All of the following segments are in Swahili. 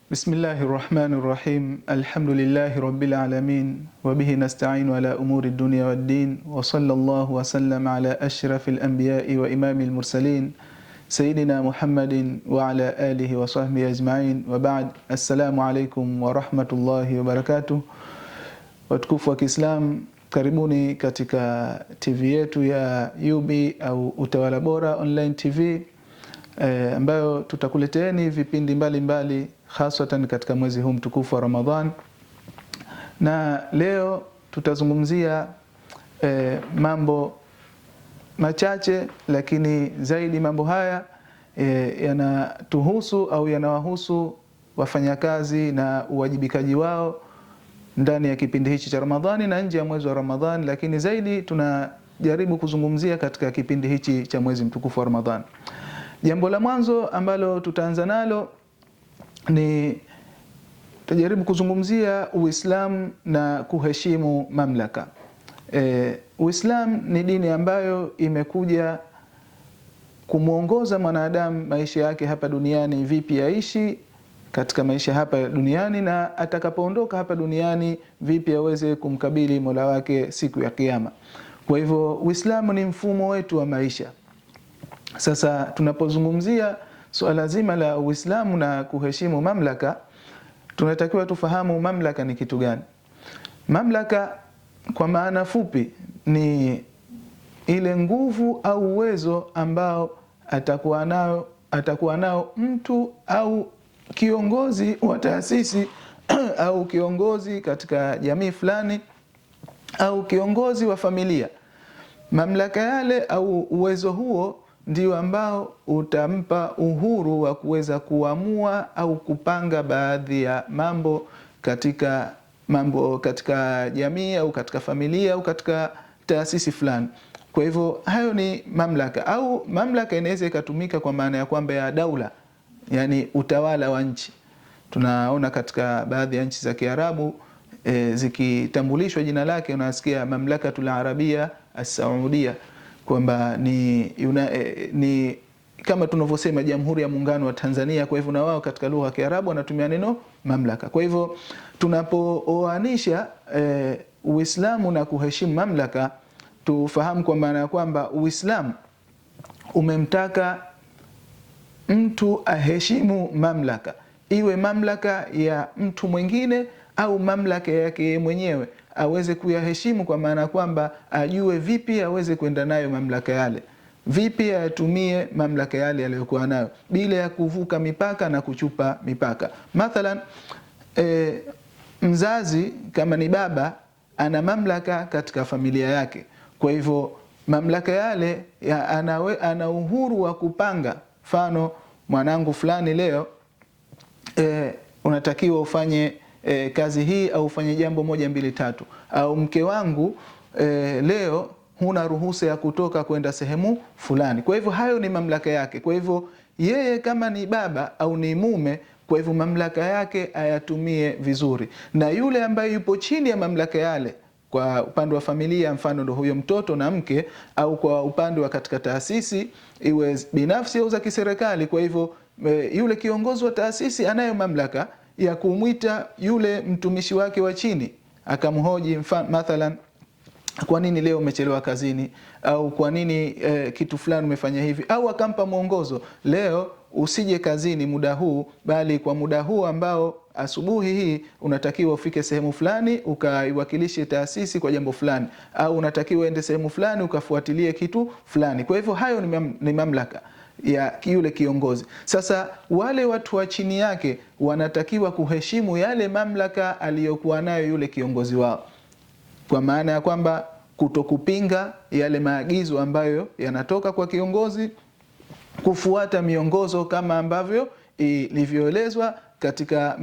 Bismillahirrahmanirrahim. Alhamdulillahi rabbil alamin wa bihi nasta'inu ala umuri dunya waddin wa sallallahu wa sallama ala ashrafil anbiya'i wa imamil mursalin sayyidina Muhammadin wa ala alihi wa sahbihi ajma'in wa ba'd. Assalamu alaykum wa rahmatullahi wa barakatuh. Watukufu wa Kiislam, karibuni katika TV yetu ya UB au Utawala Bora Online TV ambayo tutakuleteeni vipindi mbalimbali haswatan katika mwezi huu mtukufu wa Ramadhan. Na leo tutazungumzia mambo machache, lakini zaidi mambo haya yanatuhusu au yanawahusu wafanyakazi na uwajibikaji wao ndani ya kipindi hichi cha Ramadhani na nje ya mwezi wa Ramadhani, lakini zaidi tunajaribu kuzungumzia katika kipindi hichi cha mwezi mtukufu wa Ramadhani. Jambo la mwanzo ambalo tutaanza nalo ni tutajaribu kuzungumzia Uislamu na kuheshimu mamlaka. Uislamu ni dini ambayo imekuja kumuongoza mwanadamu maisha yake hapa duniani, vipi aishi katika maisha hapa duniani, na atakapoondoka hapa duniani vipi aweze kumkabili Mola wake siku ya Kiyama. Kwa hivyo Uislamu ni mfumo wetu wa maisha. Sasa tunapozungumzia suala zima la Uislamu na kuheshimu mamlaka, tunatakiwa tufahamu mamlaka ni kitu gani. Mamlaka kwa maana fupi ni ile nguvu au uwezo ambao atakuwa nao mtu au kiongozi wa taasisi au kiongozi katika jamii fulani au kiongozi wa familia. Mamlaka yale au uwezo huo ndio ambao utampa uhuru wa kuweza kuamua au kupanga baadhi ya mambo katika jamii au katika familia au katika taasisi fulani. Kwa hivyo hayo ni mamlaka, au mamlaka inaweza ikatumika kwa maana ya kwamba ya daula, yani utawala wa nchi. Tunaona katika baadhi ya nchi za Kiarabu zikitambulishwa jina lake unasikia Mamlakatul Arabia As-Saudia, kwamba ni kama tunavyosema Jamhuri ya Muungano wa Tanzania. Kwa hivyo na wao katika lugha ya Kiarabu wanatumia neno mamlaka. Kwa hivyo tunapooanisha Uislamu na kuheshimu mamlaka, tufahamu kwa maana ya kwamba Uislamu umemtaka mtu aheshimu mamlaka, iwe mamlaka ya mtu mwingine au mamlaka yake mwenyewe, aweze kuyaheshimu kwa maana kwamba ajue vipi aweze kwenda nayo mamlaka yale, vipi atumie mamlaka yale aliyokuwa nayo bila ya kuvuka mipaka na kuchupa mipaka. Mathalan, mzazi kama ni baba ana mamlaka katika familia yake. Kwa hivyo mamlaka yale ana uhuru wa kupanga, mfano mwanangu fulani leo unatakiwa ufanye kazi hii au ufanye jambo 1 2 3, au mke wangu leo huna ruhusa ya kutoka kwenda sehemu fulani. Kwa hivyo hayo ni mamlaka yake. Kwa hivyo yeye kama ni baba au ni mume, kwa hivyo mamlaka yake ayatumie vizuri, na yule ambaye yupo chini ya mamlaka yale kwa upande wa familia, mfano ndio huyo mtoto na mke, au kwa upande wa katika taasisi iwe binafsi au za kiserikali, kwa hivyo yule kiongozi wa taasisi anayo mamlaka ya kumwita yule mtumishi wake wa chini akamhoji, mathalan, kwa nini leo umechelewa kazini, au kwa nini kitu fulani umefanya hivi, au akampa mwongozo, leo usije kazini muda huu, bali kwa muda huu ambao asubuhi hii unatakiwa ufike sehemu fulani ukaiwakilishe taasisi kwa jambo fulani, au unatakiwa ende sehemu fulani ukafuatilie kitu fulani. Kwa hivyo hayo ni mamlaka ya yule kiongozi. Sasa wale watu wa chini yake wanatakiwa kuheshimu yale mamlaka aliyokuwa nayo yule kiongozi wao, kwa maana ya kwamba kutokupinga yale maagizo ambayo yanatoka kwa kiongozi, kufuata miongozo kama ambavyo ilivyoelezwa katika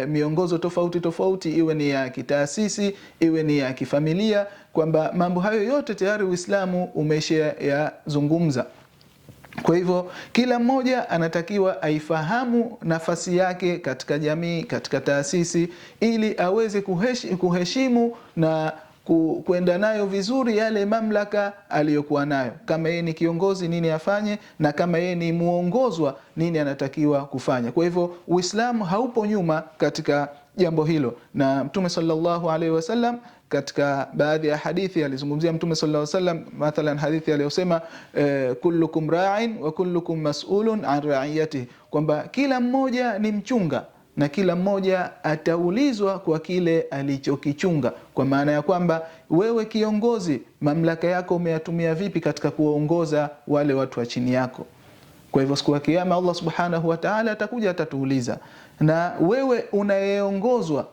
miongozo tofauti tofauti, iwe ni ya kitaasisi, iwe ni ya kifamilia, kwamba mambo hayo yote tayari Uislamu umeshayazungumza. Kwa hivyo kila mmoja anatakiwa aifahamu nafasi yake katika jamii, katika taasisi, ili aweze kuheshimu na kwenda nayo vizuri yale mamlaka aliyokuwa nayo. Kama yeye ni kiongozi, nini afanye, na kama yeye ni muongozwa, nini anatakiwa kufanya. Kwa hivyo Uislamu haupo nyuma katika jambo hilo, na Mtume sallallahu alaihi wasallam katika baadhi ya hadithi alizungumzia Mtume sallallahu alaihi wasallam, mathalan hadithi aliyosema kullukum ra'in wa kullukum mas'ulun an ra'iyatihi, kwamba kila mmoja ni mchunga na kila mmoja ataulizwa kwa kile alichokichunga. Kwa maana ya kwamba wewe kiongozi, mamlaka yako umeyatumia vipi katika kuongoza wale watu wa chini yako? Kwa hivyo siku ya kiyama Allah subhanahu wa ta'ala atakuja atatuuliza, na wewe unayeongozwa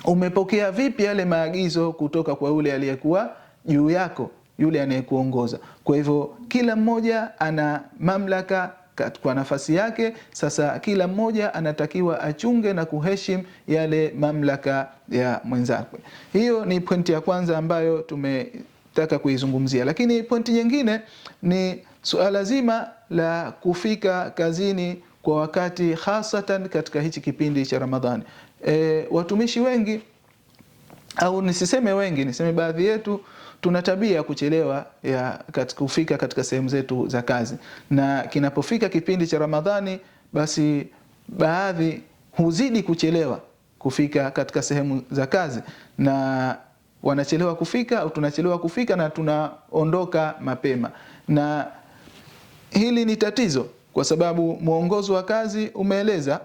umepokea vipi yale maagizo kutoka kwa yule aliyekuwa juu yako, yule anayekuongoza? Kwa hivyo kila mmoja ana mamlaka kwa nafasi yake. Sasa kila mmoja anatakiwa achunge na kuheshimu yale mamlaka ya mwenzake. Hiyo ni pointi ya kwanza ambayo tumetaka kuizungumzia. Lakini pointi nyingine ni suala zima la kufika kazini kwa wakati, hasatan katika hichi kipindi cha Ramadhani. Watumishi wengi, au nisiseme wengi, niseme baadhi yetu, tuna tabia ya kuchelewa kufika katika sehemu zetu za kazi, na kinapofika kipindi cha Ramadhani basi baadhi huzidi kuchelewa kufika katika sehemu za kazi, na wanachelewa kufika au tunachelewa kufika na tunaondoka mapema. Na hili ni tatizo, kwa sababu mwongozo wa kazi umeeleza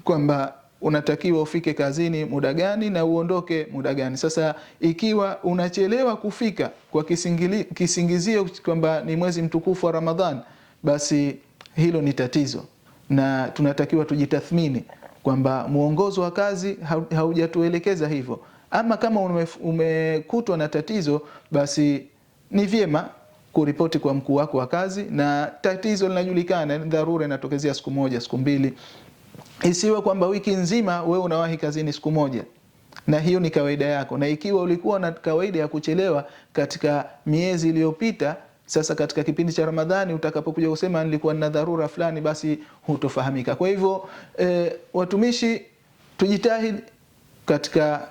kwamba unatakiwa ufike kazini muda gani na uondoke muda gani. Sasa ikiwa unachelewa kufika kwa kisingizio kwamba ni mwezi mtukufu wa Ramadhani, basi hilo ni tatizo, na tunatakiwa tujitathmini kwamba mwongozo wa kazi haujatuelekeza hivyo. Ama kama umekutwa na tatizo, basi ni vyema kuripoti kwa mkuu wako wa kazi, na tatizo linajulikana, dharura inatokezea siku moja, siku mbili. Isiwe kwamba wiki nzima wewe unawahi kazini siku moja, na hiyo ni kawaida yako. Na ikiwa ulikuwa na kawaida ya kuchelewa katika miezi iliyopita, sasa katika kipindi cha Ramadhani utakapokuja kusema nilikuwa na dharura fulani, basi hutofahamika. Kwa hivyo watumishi, tujitahidi katika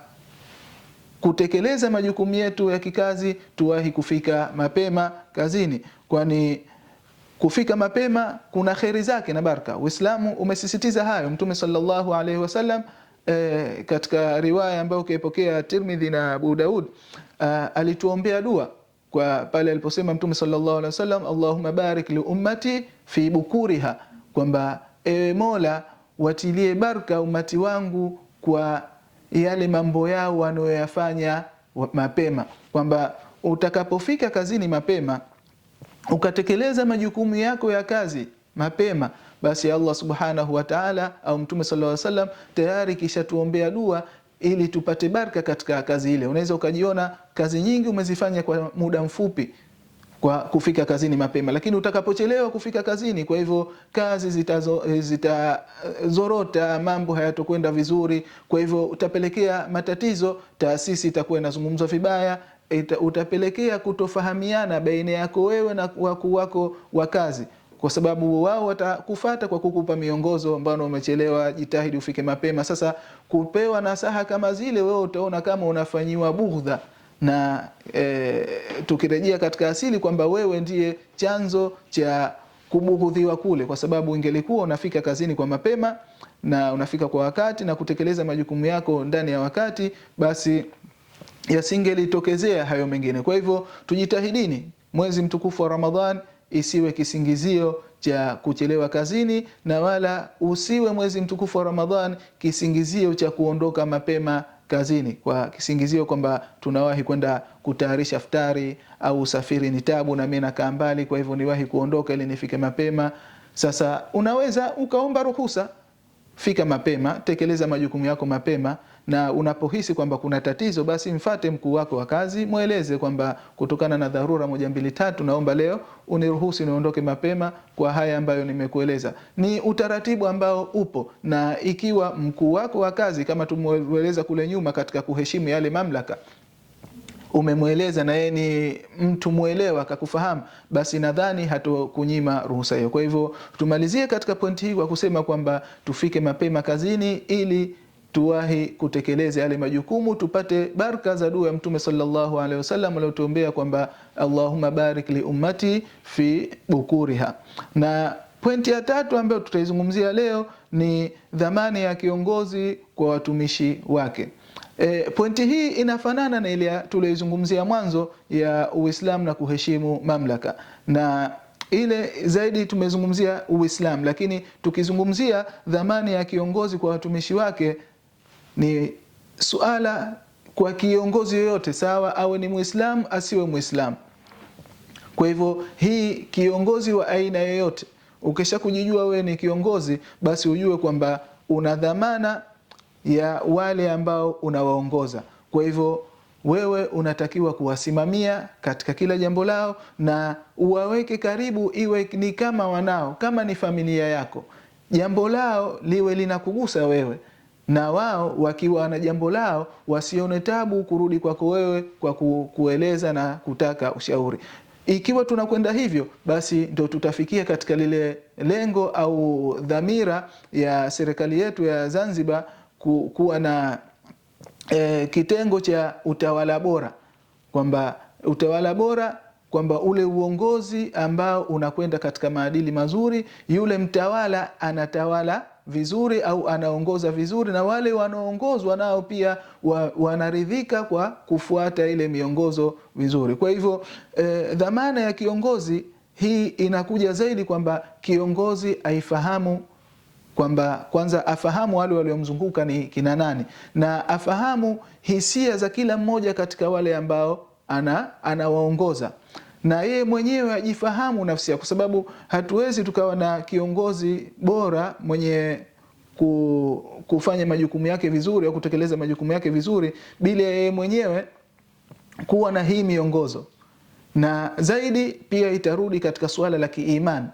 kutekeleza majukumu yetu ya kikazi, tuwahi kufika mapema kazini, kwani kufika mapema kuna kheri zake na baraka. Uislamu umesisitiza hayo. Mtume sallallahu alaihi wasallam katika riwaya ambayo kaipokea Tirmidhi na Abu Daud, alituombea dua kwa pale aliposema Mtume sallallahu alaihi wasallam, Allahumma barik li ummati fi bukuriha, kwamba ewe Mola watilie baraka umati wangu kwa yale mambo yao wanayoyafanya mapema. Kwamba utakapofika kazini mapema ukatekeleza majukumu yako ya kazi mapema, basi Allah subhanahu wa ta'ala au Mtume sallallahu alaihi wasallam tayari kisha tuombea dua ili tupate baraka katika kazi ile. Unaweza ukajiona kazi nyingi umezifanya kwa muda mfupi kwa kufika kazini mapema, lakini utakapochelewa kufika kazini, kwa hivyo kazi zitazorota, mambo hayatokwenda vizuri, kwa hivyo utapelekea matatizo, taasisi itakuwa inazungumzwa vibaya, utapelekea kutofahamiana baina yako wewe na wakuu wako wa kazi, kwa sababu wao watakufuata kwa kukupa miongozo ambayo umechelewa, jitahidi ufike mapema. Sasa kupewa nasaha kama zile, wewe utaona kama unafanyiwa bughdha, na tukirejea katika asili kwamba wewe ndiye chanzo cha kubughudhiwa kule, kwa sababu ingelikuwa unafika kazini kwa mapema na unafika kwa wakati na kutekeleza majukumu yako ndani ya wakati, basi yasingelitokezea hayo mengine. Kwa hivyo tujitahidini, mwezi mtukufu wa Ramadhan isiwe kisingizio cha kuchelewa kazini, na wala usiwe mwezi mtukufu wa Ramadhan kisingizio cha kuondoka mapema kazini, kwa kisingizio kwamba tunawahi kwenda kutayarisha iftari au usafiri ni tabu na mimi nakaa mbali, kwa hivyo niwahi kuondoka ili nifike mapema. Sasa unaweza ukaomba ruhusa, fika mapema, tekeleza majukumu yako mapema, na unapohisi kwamba kuna tatizo, basi mfate mkuu wako wa kazi, mueleze kwamba kutokana na dharura 1 2 3 naomba leo uniruhusu niondoke mapema kwa haya ambayo nimekueleza. Ni utaratibu ambao upo, na ikiwa mkuu wako wa kazi, kama tumueleza kule nyuma katika kuheshimu yale mamlaka, umemweleza na yeye ni mtu muelewa akakufahamu, basi nadhani hatokunyima ruhusa hiyo. Kwa hivyo tumalizie katika pointi hii kwa kusema kwamba tufike mapema kazini ili tuwahi kutekeleza yale majukumu, tupate baraka za dua ya Mtume sallallahu alaihi wasallam aliyotuombea kwamba Allahumma barik li ummati fi bukuriha. Na pointi ya tatu ambayo tutaizungumzia leo ni dhamani ya kiongozi kwa watumishi wake. Pointi hii inafanana na ile tuliyozungumzia mwanzo ya Uislamu na kuheshimu mamlaka, na ile zaidi tumezungumzia Uislamu, lakini tukizungumzia dhamani ya kiongozi kwa watumishi wake ni suala kwa kiongozi yoyote, sawa awe ni Muislamu asiwe Muislamu. Kwa hivyo hii kiongozi wa aina yoyote, ukisha kujijua wewe ni kiongozi, basi ujue kwamba una dhamana ya wale ambao unawaongoza. Kwa hivyo wewe unatakiwa kuwasimamia katika kila jambo lao na uwaweke karibu, iwe ni kama wanao, kama ni familia yako. Jambo lao liwe linakugusa wewe, na wao wakiwa na jambo lao wasione tabu kurudi kwako wewe kwa kueleza na kutaka ushauri. Ikiwa tunakwenda hivyo, basi ndio tutafikia katika lile lengo au dhamira ya serikali yetu ya Zanzibar kuwa na kitengo cha utawala bora, kwamba utawala bora, kwamba ule uongozi ambao unakwenda katika maadili mazuri, yule mtawala anatawala vizuri au anaongoza vizuri, na wale wanaoongozwa nao pia wanaridhika kwa kufuata ile miongozo vizuri. Kwa hivyo dhamana ya kiongozi hii inakuja zaidi kwamba kiongozi aifahamu kwamba kwanza afahamu wale waliomzunguka ni kina nani, na afahamu hisia za kila mmoja katika wale ambao anawaongoza, na yeye mwenyewe ajifahamu nafsi yake, kwa sababu hatuwezi tukawa na kiongozi bora mwenye kufanya majukumu yake vizuri au kutekeleza majukumu yake vizuri bila yeye mwenyewe kuwa na hii miongozo. Na zaidi pia itarudi katika suala la kiimani,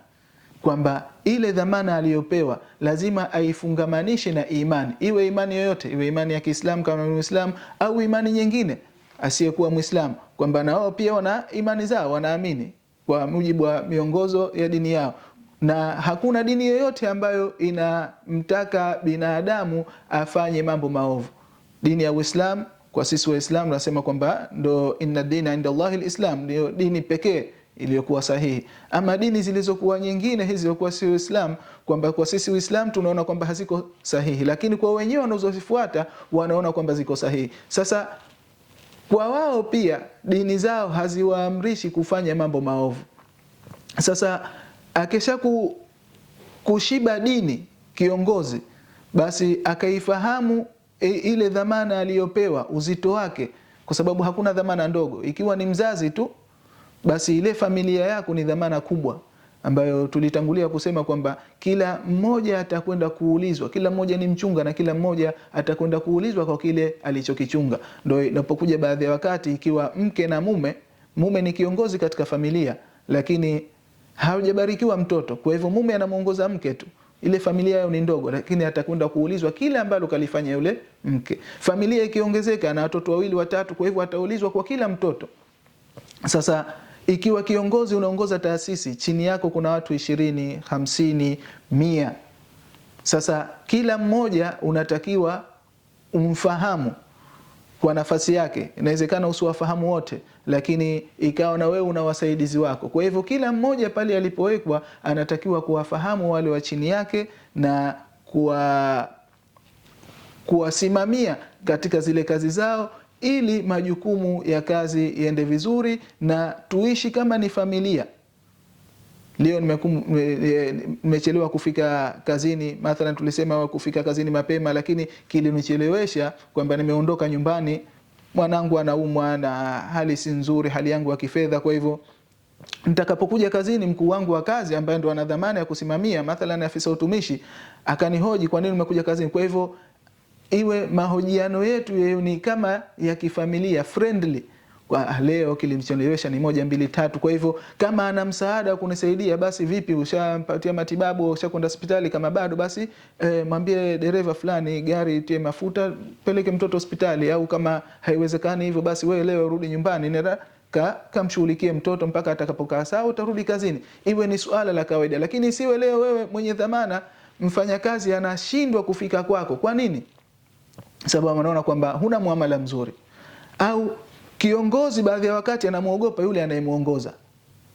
kwamba ile dhamana aliyopewa lazima aifungamanishe na imani, iwe imani yoyote, iwe imani ya Kiislamu kama Muislamu au imani nyingine asiyekuwa Muislamu, kwamba na wao pia wana imani zao, wanaamini kwa mujibu wa miongozo ya dini yao. Na hakuna dini yoyote ambayo inamtaka binadamu afanye mambo maovu. Dini ya Uislamu, kwa sisi Waislamu nasema kwamba ndo inna dina inda Allahi alislam, ndio dini pekee iliyokuwa sahihi. Ama dini zilizokuwa nyingine hizi zilizokuwa si Uislamu, kwamba kwa sisi Uislamu tunaona kwamba haziko sahihi, lakini kwa wenyewe wanazozifuata wanaona kwamba ziko sahihi. Sasa kwa wao pia dini zao haziwaamrishi kufanya mambo maovu. Sasa akisha kushiba dini kiongozi, basi akaifahamu ile dhamana aliyopewa, uzito wake, kwa sababu hakuna dhamana ndogo. Ikiwa ni mzazi tu, basi ile familia yako ni dhamana kubwa, ambayo tulitangulia kusema kwamba kila mmoja atakwenda kuulizwa, kila mmoja ni mchunga na kila mmoja atakwenda kuulizwa kwa kile alichokichunga. Ndio inapokuja baadhi ya wakati, ikiwa mke na mume ni kiongozi katika familia, lakini hajabarikiwa mtoto, kwa hivyo mume anamuongoza mke tu, ile familia yao ni ndogo, lakini atakwenda kuulizwa kila ambalo kalifanya yule mke. Familia ikiongezeka na watoto wawili watatu, kwa hivyo ataulizwa kwa kila mtoto. Sasa ikiwa kiongozi unaongoza taasisi, chini yako kuna watu 20, 50, 100, sasa kila mmoja unatakiwa umfahamu kwa nafasi yake. Inawezekana usiwafahamu wote, lakini ikawa na wewe una wasaidizi wako. Kwa hivyo kila mmoja pale alipowekwa anatakiwa kuwafahamu wale wa chini yake na kuwasimamia katika zile kazi zao, ili majukumu ya kazi iende vizuri na tuishi kama ni familia. Leo nimechelewa kufika kazini, mathalan tulisema kufika kazini mapema, lakini kilinichelewesha kwamba nimeondoka nyumbani, mwanangu anaumwa na hali si nzuri, hali yangu ya kifedha. Kwa hivyo nitakapokuja kazini, mkuu wangu wa kazi ambaye ndo ana dhamana ya kusimamia, mathalan afisa utumishi, akanihoji kwa nini umekuja kazini. Kwa hivyo iwe mahojiano yetu ni kama ya kifamilia, friendly. Kwa leo kilimchelewesha ni 1 2 3. Kwa hivyo kama ana msaada kunisaidia, basi vipi, ushampatia matibabu, ushakwenda hospitali? Kama bado, basi mwambie dereva fulani gari itie mafuta, peleke mtoto hospitali. Au kama haiwezekani hivyo, basi wewe leo rudi nyumbani, nenda kamshughulikie mtoto mpaka atakapokaa sawa, utarudi kazini. Iwe ni suala la kawaida, lakini siwe leo wewe mwenye dhamana, mfanyakazi anashindwa kufika kwako. Kwa nini? sababu anaona kwamba huna muamala mzuri. Au kiongozi baadhi ya wakati anamuogopa yule anayemuongoza.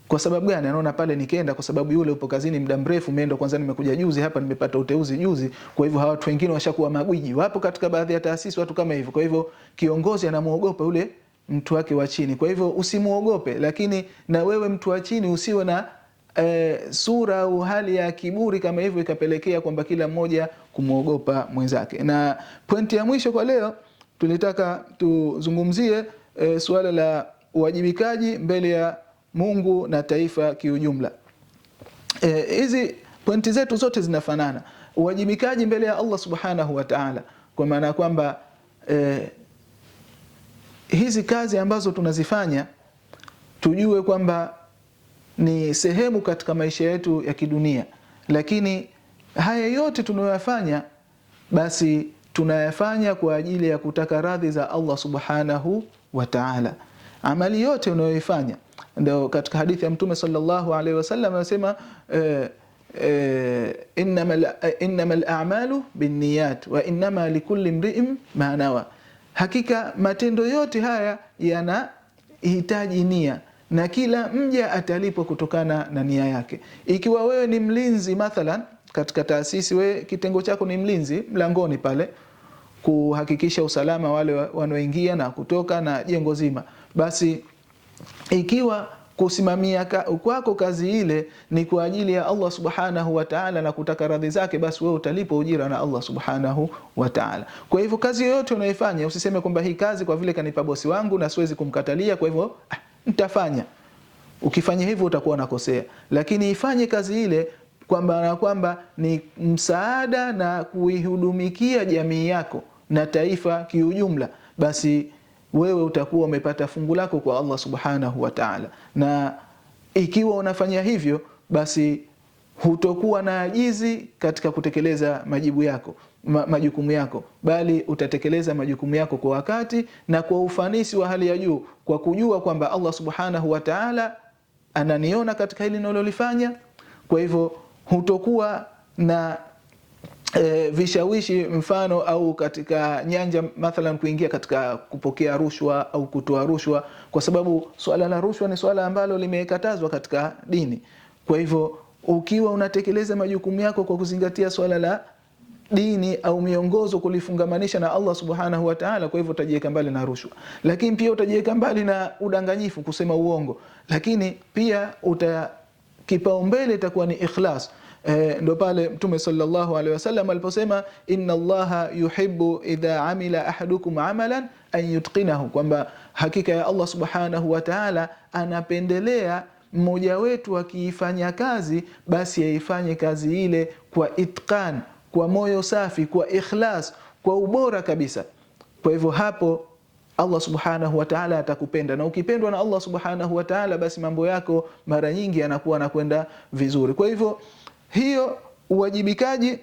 Kwa sababu gani? Anaona pale nikienda, kwa sababu yule upo kazini muda mrefu, mimi ndo kwanza nimekuja juzi hapa, nimepata uteuzi juzi, kwa hivyo hawa watu wengine washakuwa magwiji. Wapo katika baadhi ya taasisi watu kama hivyo. Kwa hivyo kiongozi anamuogopa yule mtu wake wa chini. Kwa hivyo usimuogope, lakini na wewe mtu wa chini usiwe na sura au hali ya kiburi kama hivyo ikapelekea kwamba kila mmoja kumuogopa mwenzake. Na pointi ya mwisho kwa leo tulitaka tuzungumzie suala la uwajibikaji mbele ya Mungu na taifa kiujumla. Hizi pointi zetu zote zinafanana. Uwajibikaji mbele ya Allah subhanahu wa ta'ala, kwa maana kwamba hizi kazi ambazo tunazifanya tujue kwamba ni sehemu katika maisha yetu ya kidunia, lakini haya yote tunayoyafanya basi tunayafanya kwa ajili ya kutaka radhi za Allah subhanahu wa ta'ala. Amali yote unayoifanya, ndio katika hadithi ya Mtume sallallahu alaihi wasallam anasema innamal a'malu binniyat wa innama likulli imri'in ma nawa, hakika matendo yote haya yanahitaji nia na kila mja atalipwa kutokana na nia yake. Ikiwa wewe ni mlinzi mathalan katika taasisi, wewe kitengo chako ni mlinzi mlangoni pale, kuhakikisha usalama wale wanaoingia na kutoka na jengo zima, basi ikiwa kusimamia kwako kazi ile ni kwa ajili ya Allah subhanahu wa ta'ala na kutaka radhi zake, basi wewe utalipwa ujira na Allah subhanahu wa ta'ala. Kwa hivyo kazi yoyote unayoifanya usiseme kwamba hii kazi kwa vile kanipa bosi wangu na siwezi kumkatalia, kwa hivyo nitafanya. Ukifanya hivyo utakuwa unakosea, lakini ifanye kazi ile kwamba ni msaada na kuihudumikia jamii yako na taifa kiujumla, basi wewe utakuwa umepata fungu lako kwa Allah subhanahu wa ta'ala. Na ikiwa unafanya hivyo, basi hutokuwa na ajizi katika kutekeleza majukumu yako, bali utatekeleza majukumu yako kwa wakati na kwa ufanisi wa hali ya juu, kwa kujua kwamba Allah subhanahu wa ta'ala ananiona katika hili ninalolifanya. Kwa hivyo hutokuwa na vishawishi mfano au katika nyanja mathalan kuingia katika kupokea rushwa au kutoa rushwa, kwa sababu swala la rushwa ni swala ambalo limekatazwa katika dini. Kwa hivyo ukiwa unatekeleza majukumu yako kwa kuzingatia swala la dini au miongozo kulifungamanisha na Allah subhanahu wa ta'ala, kwa hivyo utajiweka mbali na rushwa. Lakini pia utajiweka mbali na udanganyifu, kusema uongo, lakini pia kipaumbele itakuwa ni ikhlas. Ndo pale Mtume sallallahu alaihi wasallam aliposema inna Allaha yuhibbu idha amila ahadukum amalan an yutqinahu, kwamba hakika ya Allah subhanahu wa ta'ala anapendelea mmoja wetu akiifanya kazi basi aifanye kazi ile kwa itqan, kwa moyo safi, kwa ikhlas, kwa ubora kabisa. Kwa hivyo hapo Allah subhanahu wa ta'ala atakupenda, na ukipendwa na Allah subhanahu wa ta'ala basi mambo yako mara nyingi yanakuwa yanakwenda vizuri. Kwa hivyo hiyo uwajibikaji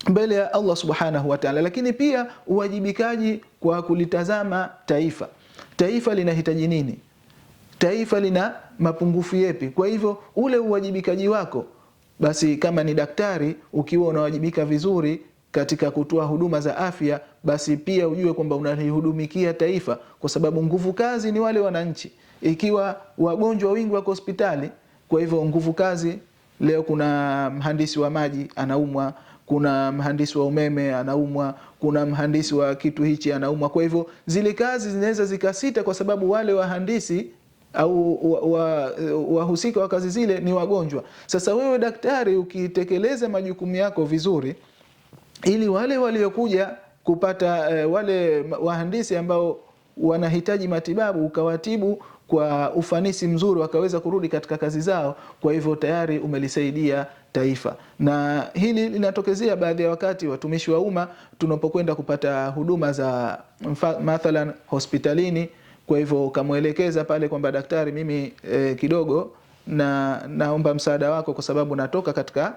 mbele ya Allah subhanahu wa ta'ala, lakini pia uwajibikaji kwa kulitazama taifa. Taifa linahitaji nini? Taifa lina mapungufu yapi? Kwa hivyo ule uwajibikaji wako, basi kama ni daktari, ukiwa unawajibika vizuri katika kutoa huduma za afya, basi pia ujue kwamba unalihudumikia taifa, kwa sababu nguvu kazi ni wale wananchi. Ikiwa wagonjwa wingi wako hospitali, kwa hivyo nguvu kazi, leo kuna mhandisi wa maji anaumwa, kuna mhandisi wa umeme anaumwa, kuna mhandisi wa kitu hichi anaumwa. Kwa hivyo zile kazi zinaweza zikasita kwa sababu wale wahandisi au wahusika wa kazi zile ni wagonjwa. Sasa wewe daktari ukitekeleza majukumu yako vizuri, ili wale waliokuja kupata wale wahandisi ambao wanahitaji matibabu ukawatibu kwa ufanisi mzuri, wakaweza kurudi katika kazi zao, kwa hivyo tayari umelisaidia taifa. Na hili linatokezea baadhi ya wakati watumishi wa umma tunapokwenda kupata huduma za mathalan hospitalini. Kwa hivyo ukamwelekeza pale kwamba daktari, mimi kidogo naomba msaada wako kwa sababu natoka katika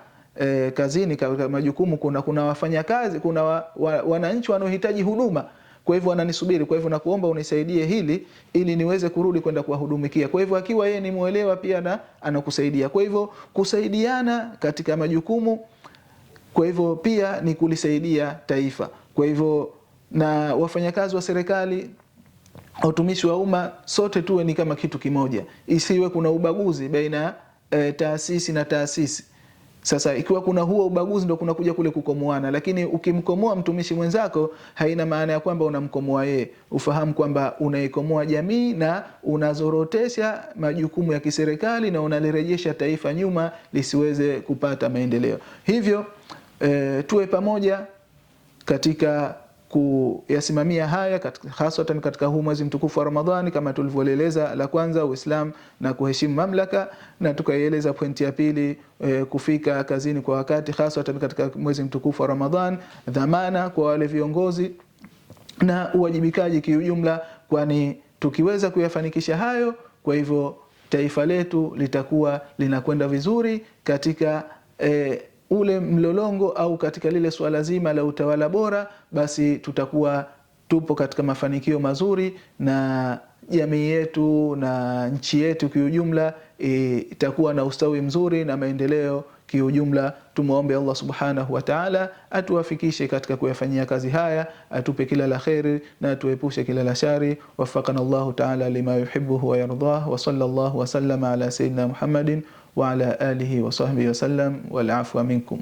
kazini, katika majukumu, kuna wafanyakazi, kuna wananchi wanaohitaji huduma, kwa hivyo wananisubiri, kwa hivyo nakuomba unisaidie hili ili niweze kurudi kwenda kuwahudumikia. Kwa hivyo akiwa yeye ni muelewa pia na anakusaidia. Kwa hivyo kusaidiana katika majukumu, kwa hivyo pia ni kulisaidia taifa. Kwa hivyo na wafanyakazi wa serikali, utumishi wa umma, sote tuwe ni kama kitu kimoja, isiwe kuna ubaguzi baina taasisi na taasisi. Sasa ikiwa kuna huo ubaguzi, ndo kuna kuja kule kukomoana, lakini ukimkomoa mtumishi mwenzako haina maana ya kwamba unamkomoa yeye. Ufahamu kwamba unaikomoa jamii na unazorotesha majukumu ya kiserikali na unalirejesha taifa nyuma lisiweze kupata maendeleo. Hivyo tuwe pamoja katika kuyasimamia haya, hasatan katika huu mwezi mtukufu wa Ramadhani, kama tulivyoeleza. La kwanza, Uislamu na kuheshimu mamlaka, na tukaieleza pointi ya pili, kufika kazini kwa wakati, hasatan katika mwezi mtukufu wa Ramadhani, dhamana kwa wale viongozi na uwajibikaji kiujumla, kwani tukiweza kuyafanikisha hayo, kwa hivyo taifa letu litakuwa linakwenda vizuri katika ule mlolongo au katika lile swala zima la utawala bora, basi tutakuwa tupo katika mafanikio mazuri, na jamii yetu na nchi yetu kiujumla itakuwa na ustawi mzuri na maendeleo kiujumla. Tumuombe Allah subhanahu wa ta'ala atuwafikishe katika kuyafanyia kazi haya, atupe kila la khairi na atuepushe kila la shari. Wafaqana Allah ta'ala lima yuhibbuhu wa yardah, wa sallallahu wa sallama ala sayyidina Muhammadin wa ala alihi wa sahbihi wa sallam, wal afwa minkum.